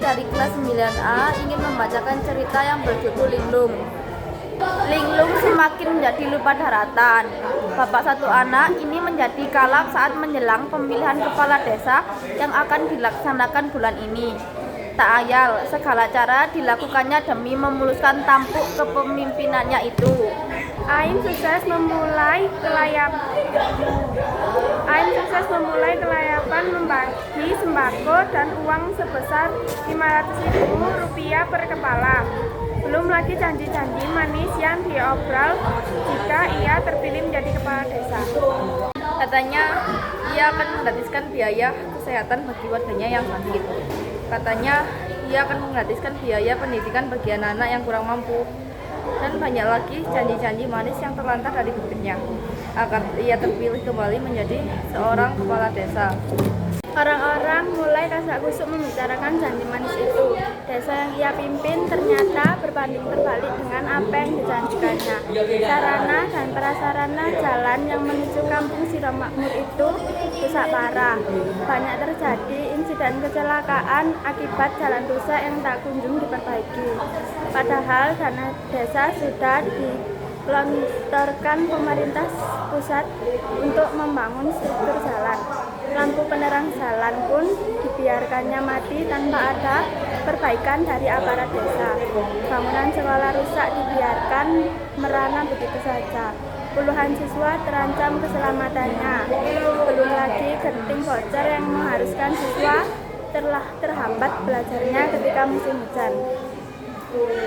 dari kelas 9A ingin membacakan cerita yang berjudul Linglung. Linglung semakin menjadi lupa daratan. Bapak satu anak ini menjadi kalap saat menjelang pemilihan kepala desa yang akan dilaksanakan bulan ini. Tak ayal, segala cara dilakukannya demi memuluskan tampuk kepemimpinannya itu. Ain sukses memulai kelayapan membagi sembako dan uang sebesar Rp500.000 per kepala. Belum lagi janji-janji manis yang diobrol jika ia terpilih menjadi kepala desa. Katanya ia akan menggratiskan biaya kesehatan bagi warganya yang sakit. Katanya ia akan menggratiskan biaya pendidikan bagi anak-anak yang kurang mampu. Dan banyak lagi janji-janji manis yang terlantar dari bibirnya agar ia terpilih kembali menjadi seorang kepala desa. Orang-orang mulai kasak-kusuk membicarakan janji manis itu. Desa yang ia pimpin ternyata berbanding terbalik dengan apa yang dijanjikannya. Sarana dan prasarana jalan yang menuju kampung Sidomakmur itu rusak parah. Banyak terjadi insiden kecelakaan akibat jalan rusak yang tak kunjung diperbaiki. Padahal dana desa sudah digelontorkan pemerintah pusat untuk membangun struktur jalan. Lampu penerang jalan pun dibiarkannya mati tanpa ada perbaikan dari aparat desa. Bangunan sekolah rusak dibiarkan merana begitu saja. Puluhan siswa terancam keselamatannya. Belum lagi genting bocor yang mengharuskan siswa terhambat belajarnya ketika musim hujan.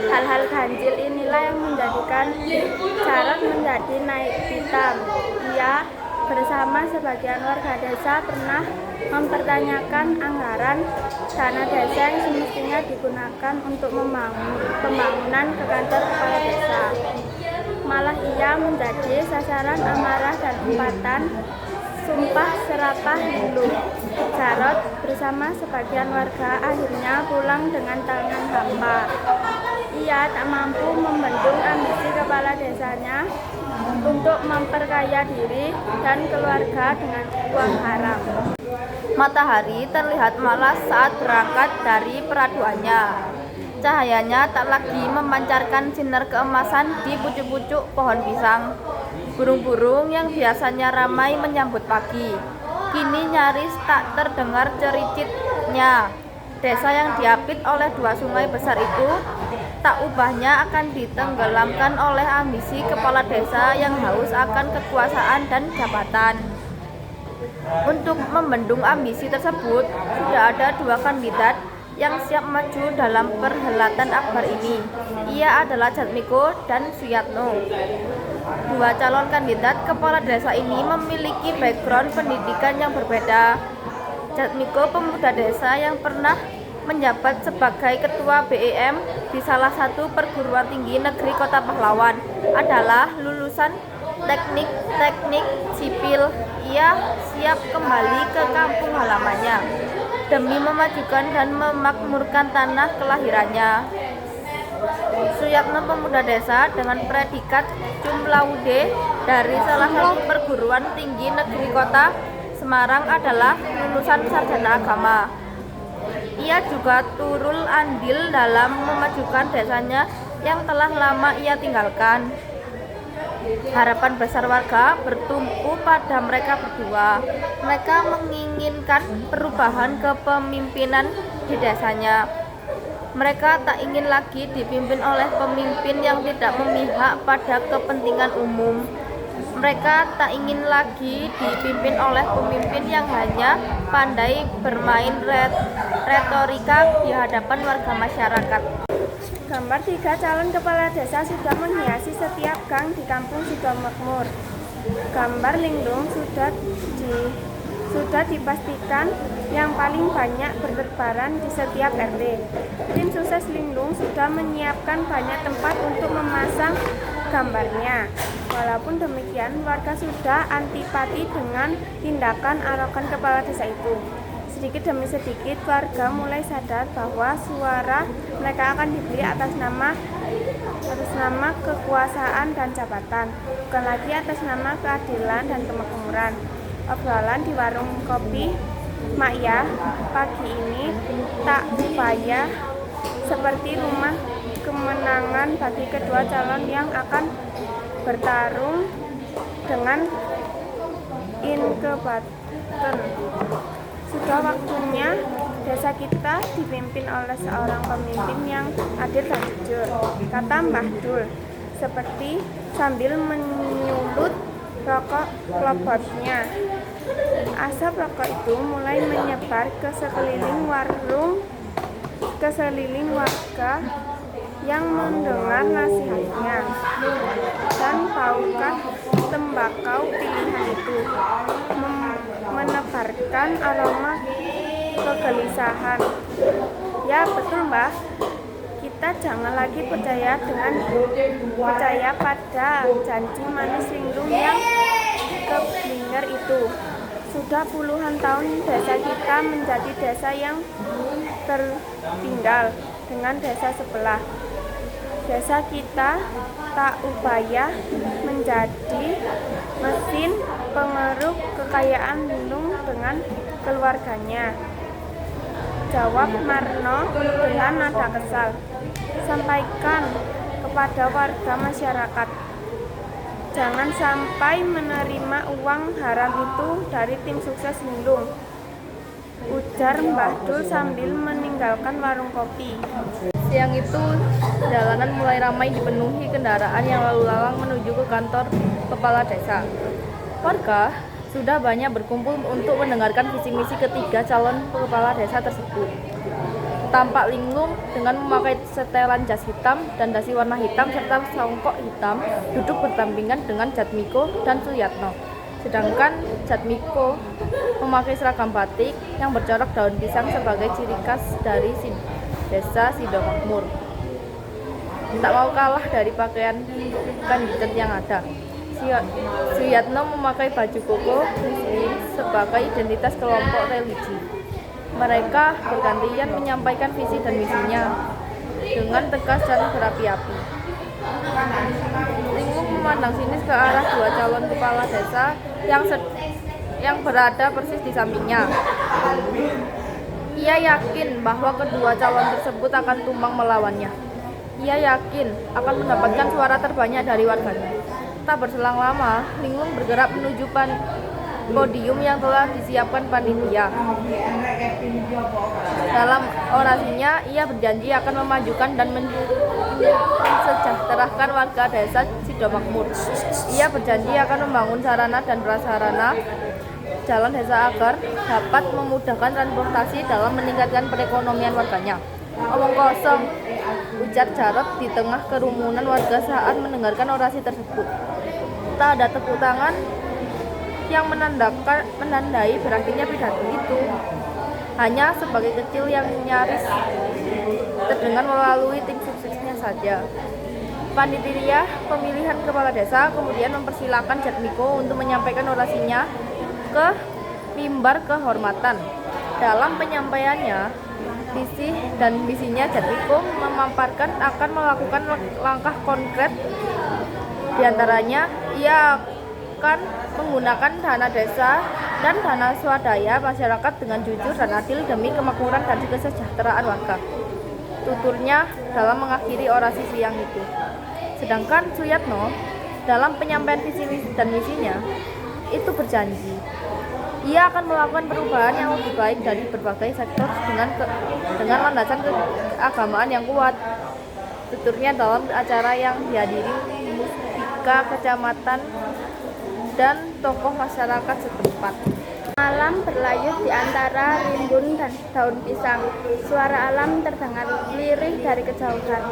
Hal-hal ganjil inilah yang menjadikan Jarot menjadi naik pitam. Ia bersama sebagian warga desa pernah mempertanyakan anggaran dana desa yang semestinya digunakan untuk pembangunan ke kantor kepala desa. Malah ia menjadi sasaran amarah dan umpatan sumpah serapah Linglung. Jarot bersama sebagian warga akhirnya pulang dengan tangan hampa. Ia tak mampu membendung ambisi kepala desanya untuk memperkaya diri dan keluarga dengan uang haram. Matahari terlihat malas saat berangkat dari peraduannya. Cahayanya tak lagi memancarkan sinar keemasan di pucuk-pucuk pohon pisang. Burung-burung yang biasanya ramai menyambut pagi, kini nyaris tak terdengar cericitnya. Desa yang diapit oleh dua sungai besar itu tak ubahnya akan ditenggelamkan oleh ambisi kepala desa yang haus akan kekuasaan dan jabatan. Untuk membendung ambisi tersebut, sudah ada dua kandidat yang siap maju dalam perhelatan akbar ini. Ia adalah Jatmiko dan Suyatno. Dua calon kandidat kepala desa ini memiliki background pendidikan yang berbeda. Jatmiko pemuda desa yang pernah menjabat sebagai ketua BEM di salah satu perguruan tinggi negeri Kota Pahlawan, adalah lulusan teknik sipil. Ia siap kembali ke kampung halamannya demi memajukan dan memakmurkan tanah kelahirannya. Suyatno pemuda desa dengan predikat cum laude dari salah satu perguruan tinggi negeri Kota Semarang adalah lulusan sarjana agama. Ia juga turul andil dalam memajukan desanya yang telah lama ia tinggalkan. Harapan besar warga bertumpu pada mereka berdua. Mereka menginginkan perubahan kepemimpinan di desanya. Mereka tak ingin lagi dipimpin oleh pemimpin yang tidak memihak pada kepentingan umum. Mereka tak ingin lagi dipimpin oleh pemimpin yang hanya pandai bermain retorika di hadapan warga masyarakat. Gambar 3 calon kepala desa sudah menghiasi setiap gang di kampung Sidomakmur. Gambar Linglung sudah dipastikan yang paling banyak bertebaran di setiap RT. Tim sukses Linglung sudah menyiapkan banyak tempat untuk memasang gambarnya. Walaupun demikian, warga sudah antipati dengan tindakan arogan kepala desa itu. Sedikit demi sedikit, warga mulai sadar bahwa suara mereka akan dibeli atas nama kekuasaan dan jabatan, bukan lagi atas nama keadilan dan kemakmuran. Obrolan di warung kopi Mak ya, pagi ini tak upaya seperti rumah kemenangan bagi kedua calon yang akan bertarung dengan incubator. Sudah waktunya desa kita dipimpin oleh seorang pemimpin yang adil dan jujur, kata Mbah Dul, seperti sambil menyulut rokok klobotnya. Asap rokok itu mulai menyebar ke sekeliling warga yang mendengar nasihatnya. Dan paukah tembakau pilihan itu menebarkan aroma kegelisahan. Ya betul Mbah, kita jangan lagi percaya pada janji manis linglung yang keblinger itu. Sudah puluhan tahun desa kita menjadi desa yang tertinggal dengan desa sebelah. Desa kita tak upaya menjadi mesin pengeruk kekayaan linglung dengan keluarganya. Jawab Marno dengan nada kesal. Sampaikan kepada warga masyarakat, jangan sampai menerima uang haram itu dari tim sukses linglung, ujar Mbah Dul sambil meninggalkan warung kopi. Siang itu, jalanan mulai ramai dipenuhi kendaraan yang lalu lalang menuju ke kantor kepala desa. Warga sudah banyak berkumpul untuk mendengarkan visi misi ketiga calon kepala desa tersebut. Tampak linglung dengan memakai setelan jas hitam dan dasi warna hitam serta songkok hitam duduk berdampingan dengan Jatmiko dan Suyatno. Sedangkan Jatmiko memakai seragam batik yang bercorak daun pisang sebagai ciri khas dari desa Sidomakmur. Tak mau kalah dari pakaian kandidat yang ada, Suyatno memakai baju koko muslim sebagai identitas kelompok religi. Mereka bergantian menyampaikan visi dan misinya dengan tegas dan berapi-api. Linglung memandang sinis ke arah dua calon kepala desa yang berada persis di sampingnya. Ia yakin bahwa kedua calon tersebut akan tumbang melawannya. Ia yakin akan mendapatkan suara terbanyak dari warganya. Tak berselang lama, Linglung bergerak menuju podium yang telah disiapkan panitia. Dalam orasinya, ia berjanji akan memajukan dan mensejahterakan warga desa Sidomakmur. Ia berjanji akan membangun sarana dan prasarana jalan desa agar dapat memudahkan transportasi dalam meningkatkan perekonomian warganya. Omong kosong, ujar Jarot di tengah kerumunan warga saat mendengarkan orasi tersebut. Tak ada tepuk tangan yang menandai berakhirnya pidato itu. Hanya sebagai kecil yang nyaris terdengar melalui tim suksesnya saja. Panitia pemilihan kepala desa kemudian mempersilakan Jatmiko untuk menyampaikan orasinya ke mimbar kehormatan. Dalam penyampaiannya, visi dan misinya Jatmiko memaparkan akan melakukan langkah konkret. Di antaranya, ia akan menggunakan dana desa dan dana swadaya masyarakat dengan jujur dan adil demi kemakmuran dan kesejahteraan warga, tuturnya dalam mengakhiri orasi siang itu. Sedangkan Suyatno dalam penyampaian visi dan misinya itu berjanji ia akan melakukan perubahan yang lebih baik dari berbagai sektor dengan landasan keagamaan yang kuat, tuturnya dalam acara yang dihadiri muspika kecamatan dan tokoh masyarakat setempat. Malam berlayut di antara rimbun dan daun pisang. Suara alam terdengar lirih dari kejauhan.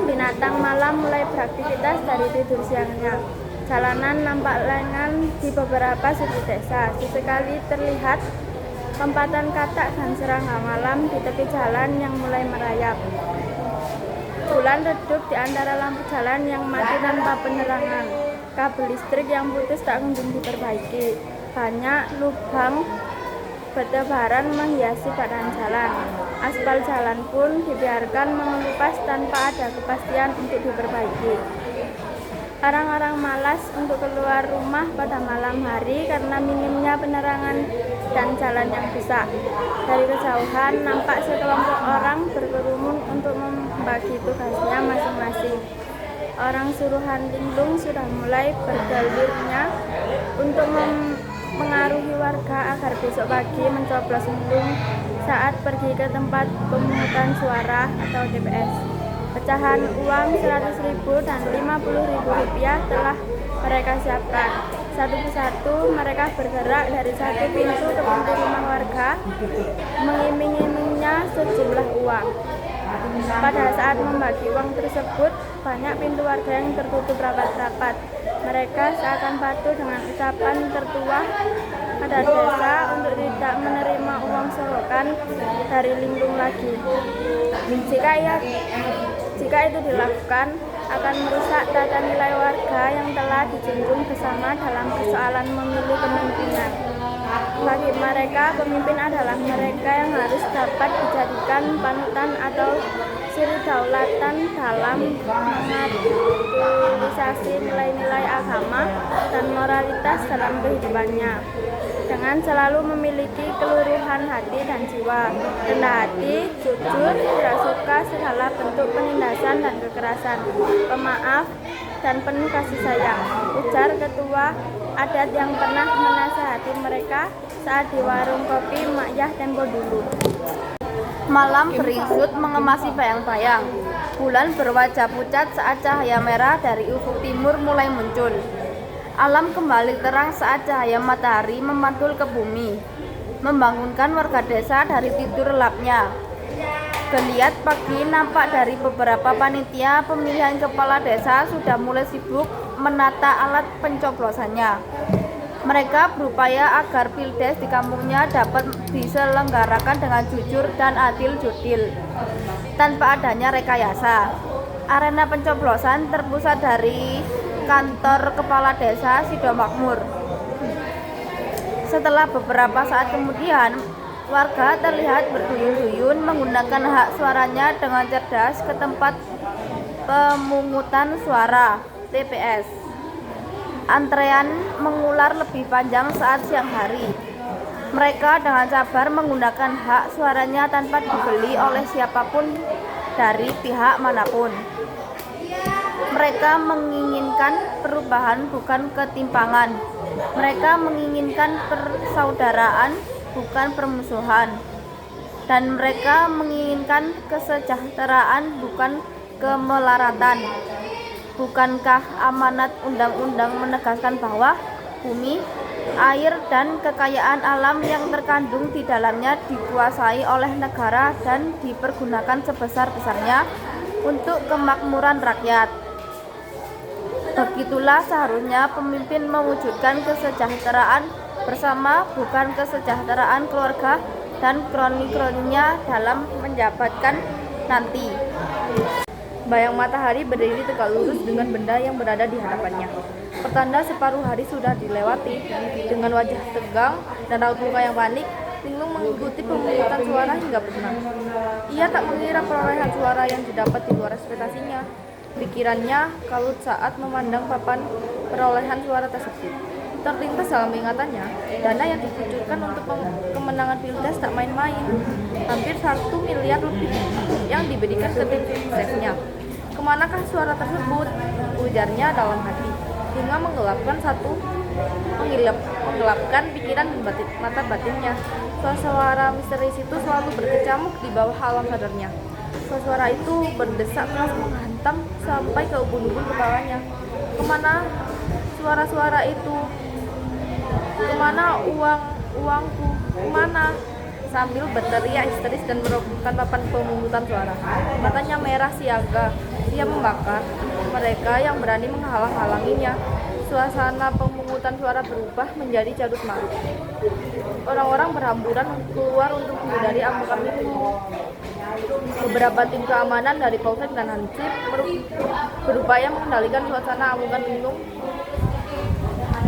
Binatang malam mulai beraktivitas dari tidur siangnya. Jalanan nampak lengang di beberapa sudut desa. Sesekali terlihat lompatan katak dan serangga malam di tepi jalan yang mulai merayap. Bulan redup di antara lampu jalan yang mati tanpa penerangan. Kabel listrik yang putus tak kunjung diperbaiki. Banyak lubang bertebaran menghiasi badan jalan. Aspal jalan pun dibiarkan mengelupas tanpa ada kepastian untuk diperbaiki. Orang-orang malas untuk keluar rumah pada malam hari karena minimnya penerangan dan jalan yang rusak. Dari kejauhan nampak sekelompok orang berkerumun untuk membagi tugasnya masing-masing. Orang suruhan linglung sudah mulai bergalirnya untuk mengaruhi warga agar besok pagi mencoblos linglung saat pergi ke tempat pemungutan suara atau TPS. Pecahan uang 100.000 dan 50.000 rupiah telah mereka siapkan. Satu persatu mereka bergerak dari satu pintu ke pintu rumah warga, mengiming-imingnya sejumlah uang. Pada saat membagi uang tersebut, banyak pintu warga yang tertutup rapat-rapat. Mereka seakan patuh dengan ucapan tertua pada desa untuk tidak menerima uang sorokan dari linglung lagi. Jika itu dilakukan, akan merusak tata nilai warga yang telah dijunjung bersama dalam persoalan memilih pemimpinan. Bagi mereka, pemimpin adalah mereka yang harus dapat dijadikan panutan atau suridaulatan dalam mengaktualisasi nilai-nilai agama dan moralitas dalam kehidupannya. Dengan selalu memiliki keluruhan hati dan jiwa, rendah hati, jujur, tidak suka segala bentuk penindasan dan kekerasan, pemaaf, dan penuh kasih sayang, ujar ketua adat yang pernah menasihati mereka saat di warung kopi Mak Yah tempo dulu. Malam beringsut mengemasi bayang-bayang. Bulan berwajah pucat saat cahaya merah dari ufuk timur mulai muncul. Alam kembali terang saat cahaya matahari memantul ke bumi, membangunkan warga desa dari tidur lelapnya. Geliat pagi nampak dari beberapa panitia pemilihan kepala desa sudah mulai sibuk menata alat pencoblosannya. Mereka berupaya agar pildes di kampungnya dapat diselenggarakan dengan jujur dan adil jurdil, tanpa adanya rekayasa. Arena pencoblosan terpusat dari kantor kepala desa Sidomakmur. Setelah beberapa saat kemudian, warga terlihat berduyun-duyun menggunakan hak suaranya dengan cerdas ke tempat pemungutan suara TPS. Antrean mengular lebih panjang saat siang hari. Mereka dengan sabar menggunakan hak suaranya tanpa dibeli oleh siapapun dari pihak manapun. Mereka menginginkan perubahan bukan ketimpangan. Mereka menginginkan persaudaraan bukan permusuhan. Dan mereka menginginkan kesejahteraan bukan kemelaratan. Bukankah amanat undang-undang menegaskan bahwa bumi, air, dan kekayaan alam yang terkandung di dalamnya dikuasai oleh negara dan dipergunakan sebesar-besarnya untuk kemakmuran rakyat? Begitulah seharusnya pemimpin mewujudkan kesejahteraan bersama, bukan kesejahteraan keluarga dan kroni-kroninya dalam menjabatkan nanti. Bayang matahari berdiri tegak lurus dengan benda yang berada di hadapannya. Pertanda separuh hari sudah dilewati. Dengan wajah tegang dan raut muka yang panik, linglung mengikuti pemungutan suara hingga bersenang. Ia tak mengira perolehan suara yang didapat di luar ekspektasinya. Pikirannya kalut saat memandang papan perolehan suara tersebut. Terlintas dalam ingatannya, dana yang dikucurkan untuk kemenangan pilpres tak main-main. Hampir 1 miliar lebih yang diberikan ke tim suksesnya. Kemanakah suara tersebut? Ujarnya dalam hati, hingga menggelapkan pikiran dan mata batinnya. Suara misterius itu selalu berkecamuk di bawah alam sadarnya. Suara itu berdesak keras menghantam sampai ke ubun-ubun kepalanya. Kemana suara-suara itu? Kemana uangku? Kemana? Sambil berteriak histeris dan merobohkan papan pemungutan suara. Matanya merah siaga. Dia membakar mereka yang berani menghalang-halanginya. Suasana pemungutan suara berubah menjadi carut marut. Orang-orang berhamburan keluar untuk menghindari amukan linglung. Beberapa tim keamanan dari Polsek dan Hansip berupaya mengendalikan suasana amukan linglung.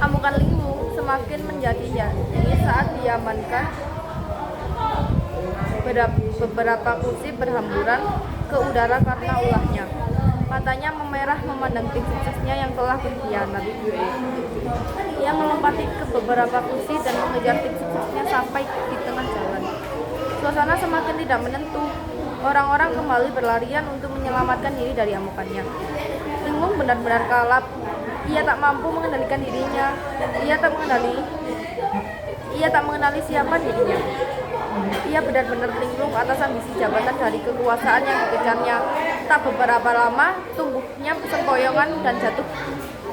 Amukan linglung semakin menjadi nyata saat diamankan. Beberapa kursi berhamburan ke udara karena ulahnya. Matanya memerah memandang tim suksesnya yang telah berkhianat. Ia melompati ke beberapa kursi dan mengejar tim suksesnya sampai di tengah jalan. Suasana semakin tidak menentu. Orang-orang kembali berlarian untuk menyelamatkan diri dari amukannya. Linglung benar-benar kalap. Ia tak mampu mengendalikan dirinya. Ia tak mengenali siapa dirinya. Ia benar-benar linglung atas ambisi jabatan dari kekuasaan yang dikejarnya. Tak beberapa lama, tubuhnya sempoyongan dan jatuh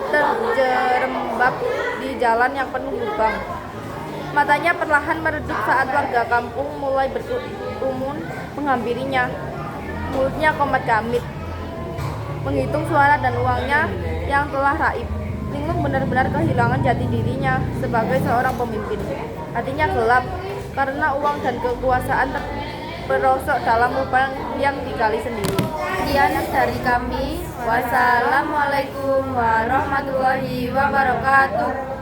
terjerembab di jalan yang penuh lubang. Matanya perlahan meredup saat warga kampung mulai berkerumun menghampirinya. Mulutnya komat kamit, menghitung suara dan uangnya yang telah raib. Linglung benar-benar kehilangan jati dirinya sebagai seorang pemimpin. Hatinya gelap karena uang dan kekuasaan terperosok dalam lubang yang digali sendiri. Sekian dari kami. Wassalamualaikum warahmatullahi wabarakatuh.